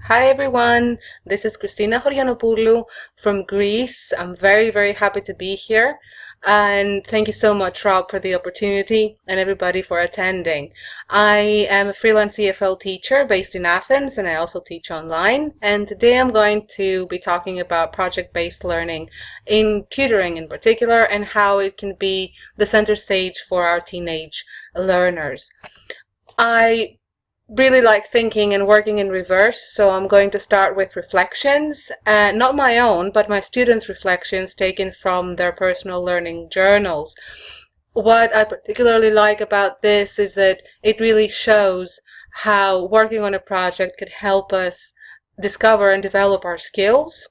Hi everyone, this is Christina Chorianopoulou from Greece. I'm very, very happy to be here. And thank you so much, Rob, for the opportunity and everybody for attending. I am a freelance EFL teacher based in Athens, and I also teach online. And today I'm going to be talking about project-based learning in tutoring in particular, and how it can be the center stage for our teenage learners. I really like thinking and working in reverse, so I'm going to start with reflections, not my own, but my students' reflections taken from their personal learning journals. What I particularly like about this is that it really shows how working on a project could help us discover and develop our skills,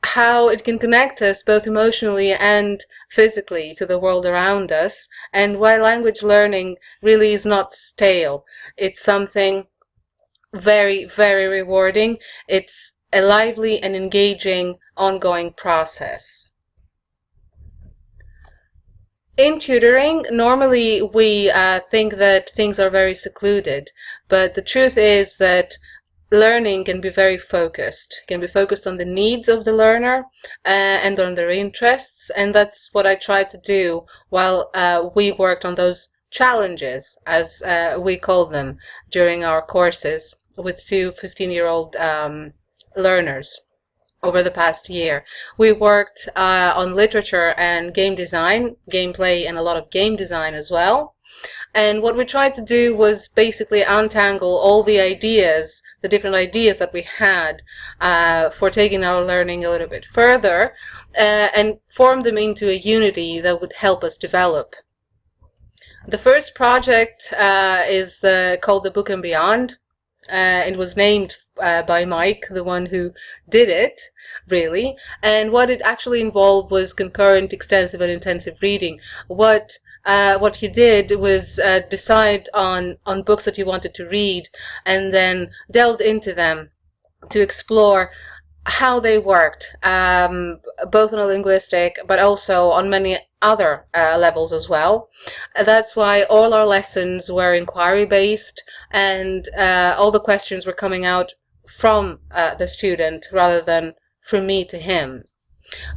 how it can connect us both emotionally and physically to the world around us, and why language learning really is not stale. It's something very, very rewarding. It's a lively and engaging ongoing process. In tutoring, normally we think that things are very secluded, but the truth is that learning can be very focused, can be focused on the needs of the learner and on their interests, and that's what I tried to do while we worked on those challenges, as we call them, during our courses with two 15-year-old learners over the past year. We worked on literature and game design, gameplay, and a lot of game design as well. And what we tried to do was basically untangle all the ideas, the different ideas that we had for taking our learning a little bit further, and form them into a unity that would help us develop. The first project is called The Book and Beyond. It was named by Mike, the one who did it, really. And what it actually involved was concurrent, extensive, and intensive reading. What he did was decide on books that he wanted to read, and then delved into them to explore how they worked, both on a linguistic but also on many other levels as well. That's why all our lessons were inquiry-based, and all the questions were coming out from the student rather than from me to him.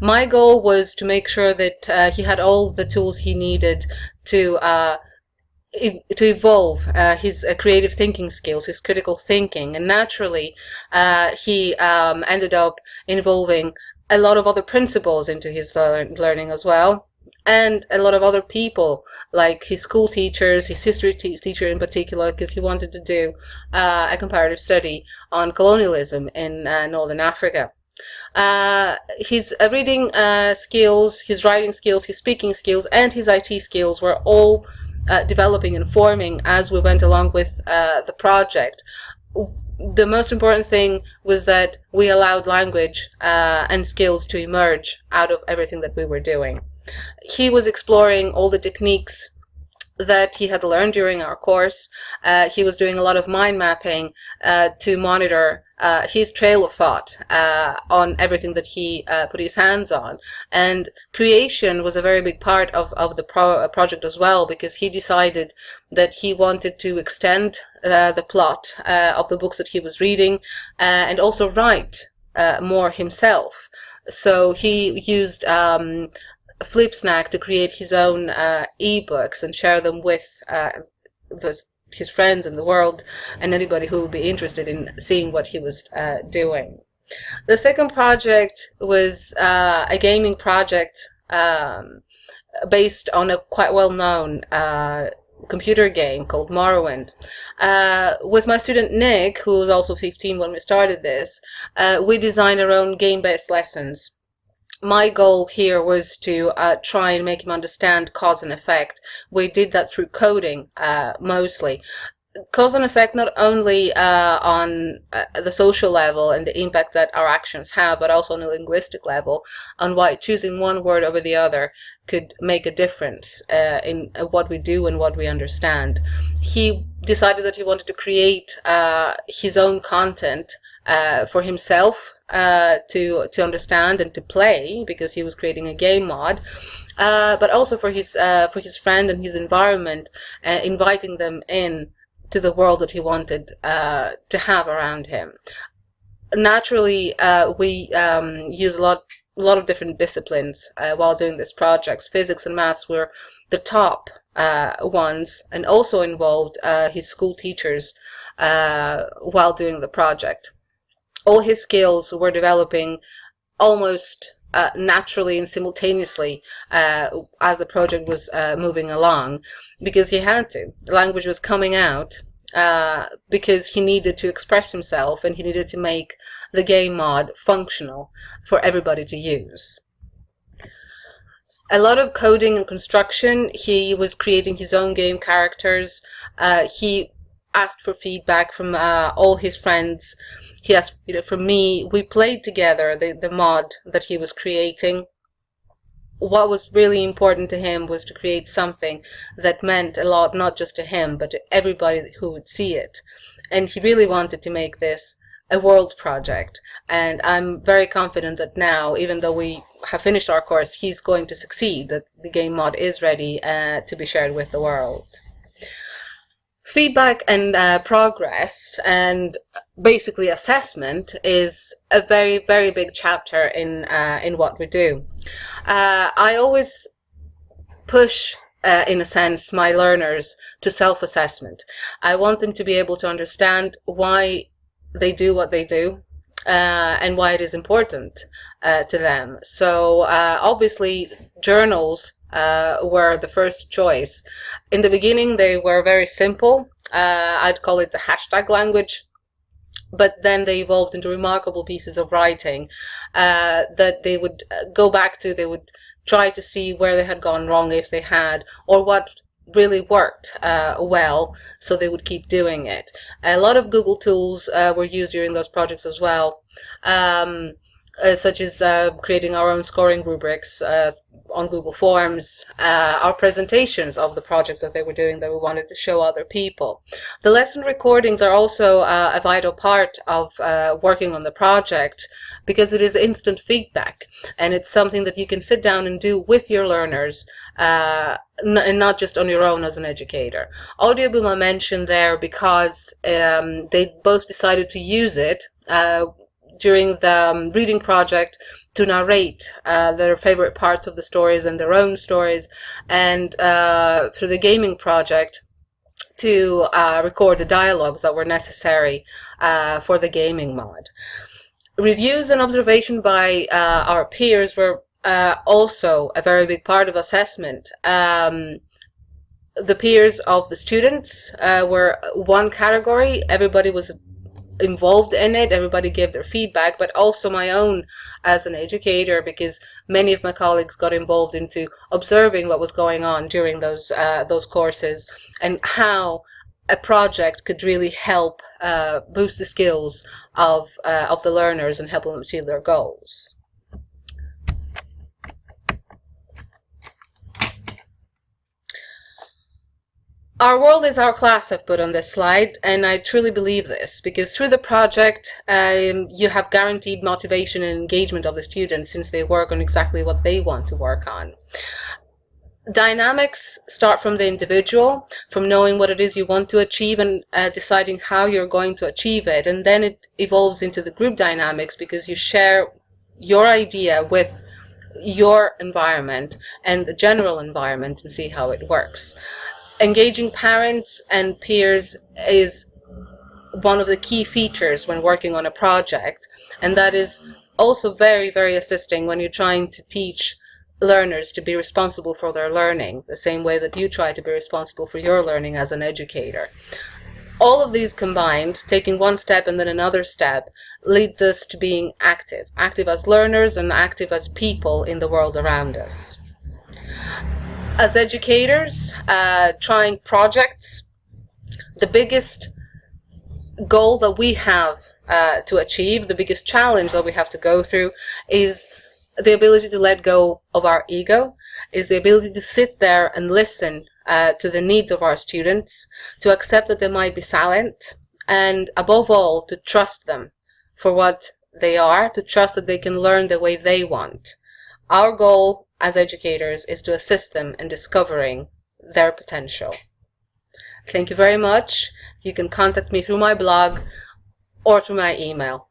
My goal was to make sure that he had all the tools he needed to evolve his creative thinking skills, his critical thinking, and naturally he ended up involving a lot of other principles into his learning as well, and a lot of other people, like his school teachers, his history teacher in particular, because he wanted to do a comparative study on colonialism in Northern Africa. His reading skills, his writing skills, his speaking skills, and his IT skills were all developing and forming as we went along with the project. The most important thing was that we allowed language and skills to emerge out of everything that we were doing. He was exploring all the techniques that he had learned during our course. He was doing a lot of mind mapping to monitor his trail of thought on everything that he put his hands on. And creation was a very big part of the project as well, because he decided that he wanted to extend the plot of the books that he was reading and also write more himself. So he used Flipsnack to create his own ebooks and share them with his friends in the world and anybody who would be interested in seeing what he was doing. The second project was a gaming project based on a quite well-known computer game called Morrowind. With my student Nick, who was also 15 when we started this, we designed our own game-based lessons. My goal here was to try and make him understand cause and effect. We did that through coding, mostly. Cause and effect not only on the social level and the impact that our actions have, but also on a linguistic level, on why choosing one word over the other could make a difference in what we do and what we understand. He decided that he wanted to create his own content for himself to understand and to play, because he was creating a game mod, but also for his friend and his environment, inviting them in to the world that he wanted to have around him. naturally, we use a lot of different disciplines while doing this project. Physics and maths were the top ones, and also involved his school teachers while doing the project. All his skills were developing almost naturally and simultaneously as the project was moving along, because he had to. The language was coming out because he needed to express himself, and he needed to make the game mod functional for everybody to use. A lot of coding and construction. He was creating his own game characters. He asked for feedback from all his friends. He asked from me. We played together the mod that he was creating. What was really important to him was to create something that meant a lot, not just to him, but to everybody who would see it. And he really wanted to make this a world project. And I'm very confident that now, even though we have finished our course, he's going to succeed, that the game mod is ready to be shared with the world. Feedback and progress and basically assessment is a very, very big chapter in what we do. I always push, in a sense, my learners to self-assessment. I want them to be able to understand why they do what they do, and why it is important to them. So obviously journals were the first choice. In the beginning they were very simple. I'd call it the hashtag language, but then they evolved into remarkable pieces of writing that they would go back to. They would try to see where they had gone wrong, if they had, or what really worked well, so they would keep doing it. A lot of Google tools were used during those projects as well, such as creating our own scoring rubrics on Google Forms, our presentations of the projects that they were doing that we wanted to show other people. The lesson recordings are also a vital part of working on the project, because it is instant feedback, and it's something that you can sit down and do with your learners, and not just on your own as an educator. Audioboom I mentioned there because they both decided to use it during the reading project to narrate their favorite parts of the stories and their own stories, and through the gaming project to record the dialogues that were necessary for the gaming mod. Reviews and observation by our peers were also a very big part of assessment. The peers of the students were one category. Everybody was involved in it, everybody gave their feedback, but also my own as an educator, because many of my colleagues got involved into observing what was going on during those courses, and how a project could really help boost the skills of the learners and help them achieve their goals. Our world is our class, I've put on this slide, and I truly believe this, because through the project you have guaranteed motivation and engagement of the students, since they work on exactly what they want to work on. Dynamics start from the individual, from knowing what it is you want to achieve and deciding how you're going to achieve it, and then it evolves into the group dynamics, because you share your idea with your environment and the general environment and see how it works. Engaging parents and peers is one of the key features when working on a project, and that is also very, very assisting when you're trying to teach learners to be responsible for their learning, the same way that you try to be responsible for your learning as an educator. All of these combined, taking one step and then another step, leads us to being active as learners and active as people in the world around us. As educators, trying projects, the biggest goal that we have to achieve, the biggest challenge that we have to go through, is the ability to let go of our ego, is the ability to sit there and listen to the needs of our students, to accept that they might be silent, and above all, to trust them for what they are, to trust that they can learn the way they want. Our goal as educators is to assist them in discovering their potential. Thank you very much. You can contact me through my blog or through my email.